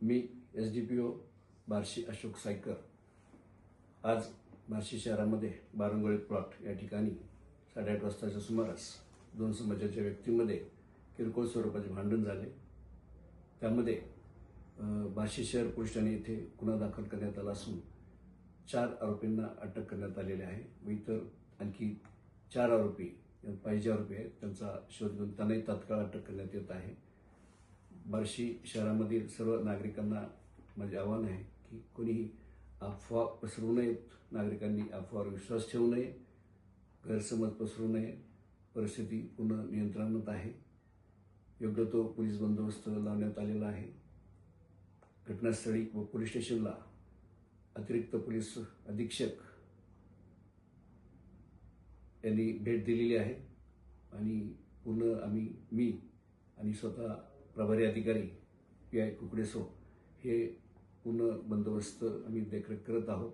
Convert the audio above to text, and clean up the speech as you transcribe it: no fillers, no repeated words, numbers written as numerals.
मी SDPO Barshi Ashok Saykar आज बार्शी शहरामध्ये बारंगोळी plot या ठिकाणी 8:30 वाजताच्या सुमारास दोन समाजाच्या व्यक्तींमध्ये किरकोळ स्वरूपाचे भांडण झाले। त्यामध्ये बार्शी शहर पोलीस ठाणे येथे गुन्हा दाखल करण्यात आला असून 4 आरोपींना अटक करण्यात आलेली आहे व इतर आणखी 4 आरोपी पाहिजे आरोपी आहेत त्यांचा शोध घेऊन त्यांनाही तात्काळ अटक करण्यात येत आहे। बार्शी शहरामधील सर्व नागरिकांना माझे आवाहन आहे की कोणीही अफवा पसरवू नयेत, नागरिकांनी अफवावर विश्वास ठेवू नये, गैरसमज पसरवू नये। परिस्थिती पूर्ण नियंत्रणात आहे। योग्य तो पोलीस बंदोबस्त लावण्यात आलेला आहे। घटनास्थळी व पोलीस स्टेशनला अतिरिक्त पोलीस अधीक्षक यांनी भेट दिलेली आहे आणि पूर्ण मी आणि स्वतः प्रभारी अधिकारी PI कुकडेसो हे पूर्ण बंदोबस्त आम्ही देखरेख करत आहोत।